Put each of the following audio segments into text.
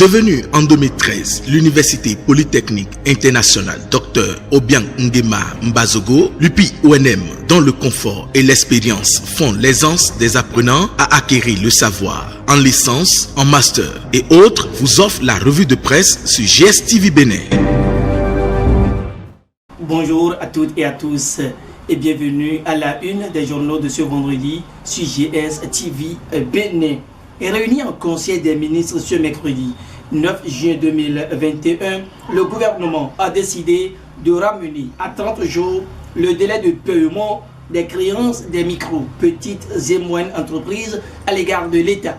Devenue en 2013 l'Université Polytechnique Internationale Dr Obiang Nguema Mbazogo, l'UPI-ONM, dont le confort et l'expérience font l'aisance des apprenants à acquérir le savoir en licence, en master et autres, vous offre la revue de presse sur GSTV Bénin. Bonjour à toutes et à tous et bienvenue à la une des journaux de ce vendredi sur GSTV Bénin. Réuni en Conseil des ministres ce mercredi 9 juin 2021, le gouvernement a décidé de ramener à 30 jours le délai de paiement des créances des micro, petites et moyennes entreprises à l'égard de l'État.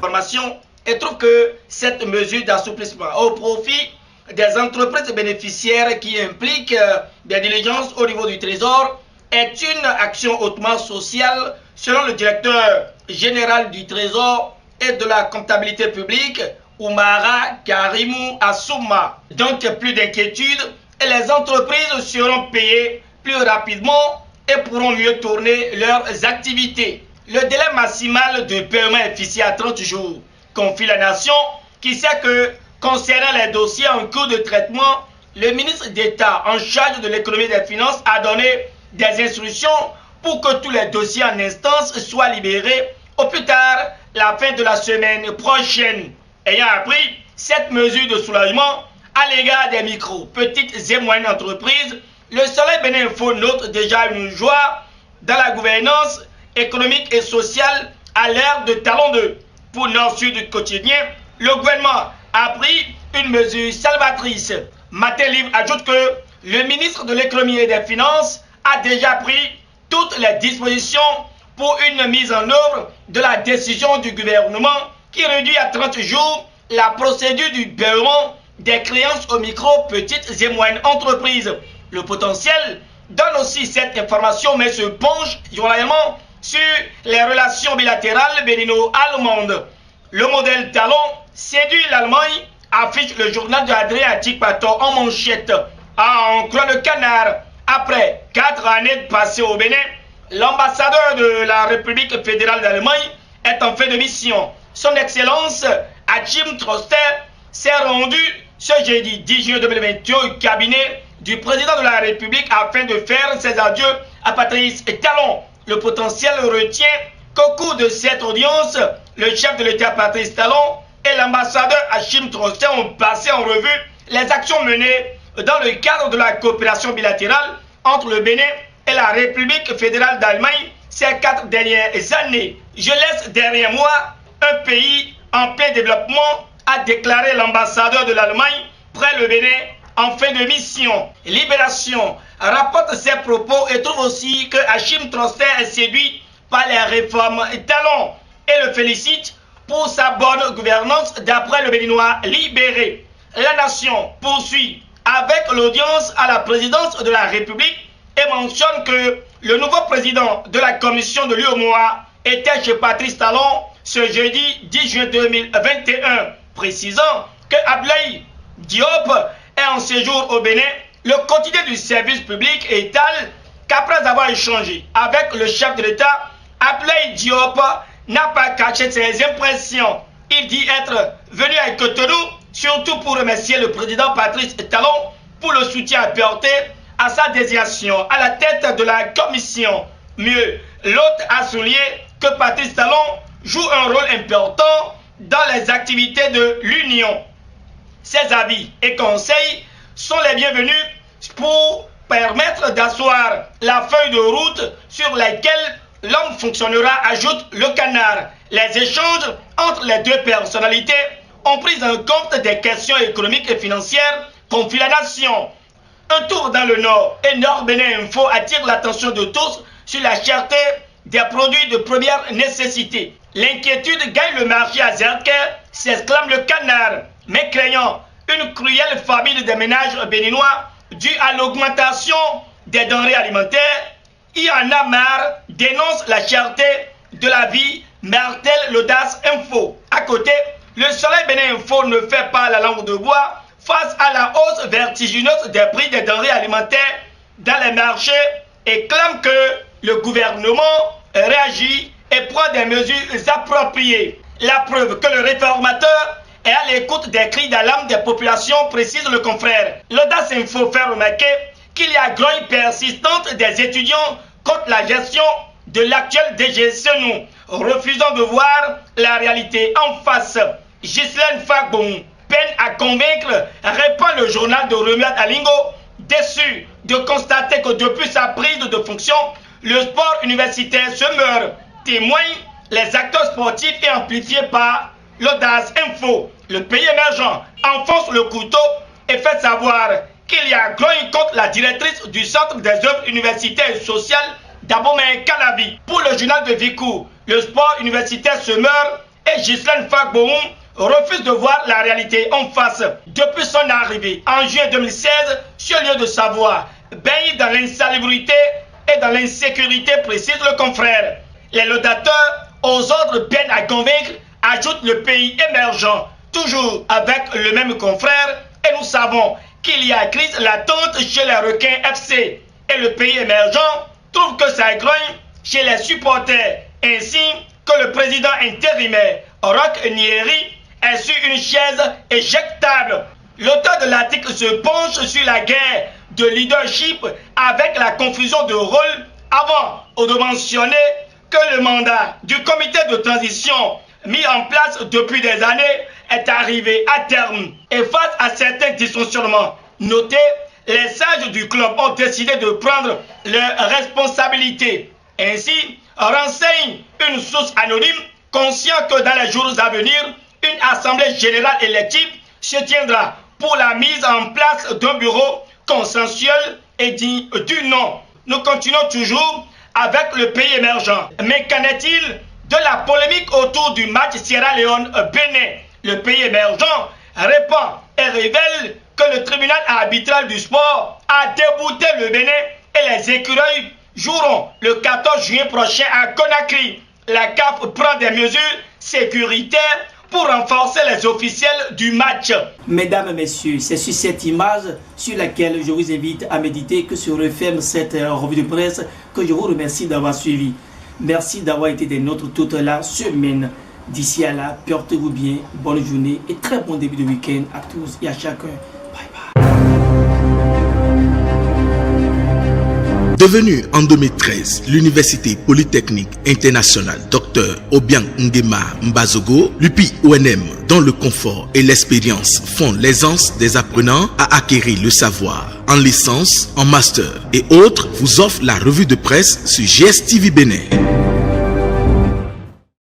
Et trouve que cette mesure d'assouplissement au profit des entreprises bénéficiaires qui impliquent des diligences au niveau du Trésor est une action hautement sociale selon le directeur général du Trésor et de la comptabilité publique, Oumara Karimou Assouma. Donc plus d'inquiétude et les entreprises seront payées plus rapidement et pourront mieux tourner leurs activités. Le délai maximal de paiement est fixé à 30 jours, confie la nation, qui sait que concernant les dossiers en cours de traitement, le ministre d'État en charge de l'économie et des finances a donné des instructions pour que tous les dossiers en instance soient libérés au plus tard la fin de la semaine prochaine. Ayant appris cette mesure de soulagement à l'égard des micro, petites et moyennes entreprises, le Soleil Bénin Info note déjà une joie dans la gouvernance économique et sociale à l'ère de Talon 2. Pour Nord-Sud quotidien, le gouvernement a pris une mesure salvatrice. Matin Livre ajoute que le ministre de l'économie et des finances a déjà pris toutes les dispositions pour une mise en œuvre de la décision du gouvernement qui réduit à 30 jours la procédure du paiement des créances aux micro, petites et moyennes entreprises. Le potentiel donne aussi cette information mais se penche journalièrement sur les relations bilatérales bénino-allemandes. Le modèle Talon séduit l'Allemagne, affiche le journal de Adriatique Paton en manchette. En croix le canard, après 4 années passées au Bénin, l'ambassadeur de la République fédérale d'Allemagne est en fin de mission. Son Excellence Achim Troster s'est rendu ce jeudi 10 juin 2021 au cabinet du président de la République afin de faire ses adieux à Patrice Talon. Le potentiel retient qu'au cours de cette audience, le chef de l'État Patrice Talon et l'ambassadeur Achim Troster ont passé en revue les actions menées dans le cadre de la coopération bilatérale entre le Bénin et la République fédérale d'Allemagne ces 4 dernières années. Je laisse derrière moi un pays en plein développement, a déclaré l'ambassadeur de l'Allemagne près le Bénin en fin de mission. Libération rapporte ses propos et trouve aussi que Achim Troster est séduit par les réformes Talon et le félicite pour sa bonne gouvernance d'après le Béninois libéré. La nation poursuit avec l'audience à la présidence de la République et mentionne que le nouveau président de la commission de l'UOMOA était chez Patrice Talon ce jeudi 10 juin 2021, précisant que Abdoulaye Diop est en séjour au Bénin. Le quotidien du service public étale qu'après avoir échangé avec le chef de l'État, Abdoulaye Diop n'a pas caché ses impressions. Il dit être venu à Cotonou surtout pour remercier le président Patrice Talon pour le soutien apporté à sa désignation à la tête de la commission. Mieux, l'hôte a souligné que Patrice Talon joue un rôle important dans les activités de l'Union. Ses avis et conseils sont les bienvenus pour permettre d'asseoir la feuille de route sur laquelle l'homme fonctionnera, ajoute le canard. Les échanges entre les deux personnalités ont pris en compte des questions économiques et financières, confie la nation. Un tour dans le Nord et Nord Bénin Info attire l'attention de tous sur la cherté des produits de première nécessité. L'inquiétude gagne le marché à Zerker, s'exclame le canard, mais craignant une cruelle famine des ménages béninois due à l'augmentation des denrées alimentaires, il en a marre, dénonce la cherté de la vie, martèle l'audace info. À côté, le Soleil Bénin Info ne fait pas la langue de bois face à la hausse vertigineuse des prix des denrées alimentaires dans les marchés et clame que le gouvernement réagit et prend des mesures appropriées. La preuve que le réformateur et à l'écoute des cris d'alarme des populations, précise le confrère. L'Audace Info fait remarquer qu'il y a grogne persistante des étudiants contre la gestion de l'actuel DG Senou, refusant de voir la réalité en face. Ghislaine Fagbon peine à convaincre, répond le journal de Romuald Alingo, déçu de constater que depuis sa prise de fonction, le sport universitaire se meurt. Témoignent les acteurs sportifs et amplifiés par l'Audace Info. Le pays émergent enfonce le couteau et fait savoir qu'il y a grogne contre la directrice du Centre des œuvres universitaires et sociales d'Abomey Calabi. Pour le journal de Vikou, le sport universitaire se meurt et Ghislaine Fagbon refuse de voir la réalité en face. Depuis son arrivée en juillet 2016 sur le lieu de Savoie, baigné dans l'insalubrité et dans l'insécurité, précise le confrère. Les laudateurs aux ordres peinent à convaincre, ajoute le pays émergent, toujours avec le même confrère, et nous savons qu'il y a crise latente chez les requins FC. Et le pays émergent trouve que ça grogne chez les supporters, ainsi que le président intérimaire Roch Nieri est sur une chaise éjectable. L'auteur de l'article se penche sur la guerre de leadership avec la confusion de rôle avant de mentionner que le mandat du comité de transition mis en place depuis des années est arrivé à terme. Et face à certains dysfonctionnements notés, les sages du club ont décidé de prendre leurs responsabilités. Ainsi, renseigne une source anonyme conscient que dans les jours à venir, une assemblée générale élective se tiendra pour la mise en place d'un bureau consensuel et digne du nom. Nous continuons toujours avec le pays émergent. Mais qu'en est-il de la polémique autour du match Sierra Leone-Bénin? Le pays émergent répond et révèle que le tribunal arbitral du sport a débouté le Bénin et les écureuils joueront le 14 juillet prochain à Conakry. La CAF prend des mesures sécuritaires pour renforcer les officiels du match. Mesdames et messieurs, c'est sur cette image sur laquelle je vous invite à méditer que se referme cette revue de presse que je vous remercie d'avoir suivi. Merci d'avoir été des nôtres toute la semaine. D'ici à là, portez-vous bien, bonne journée et très bon début de week-end à tous et à chacun. Bye bye. Devenue en 2013 l'Université Polytechnique Internationale Dr Obiang Nguema Mbazogo, l'UPI-ONM, dont le confort et l'expérience font l'aisance des apprenants à acquérir le savoir en licence, en master et autres, vous offre la revue de presse sur GSTV Bénin.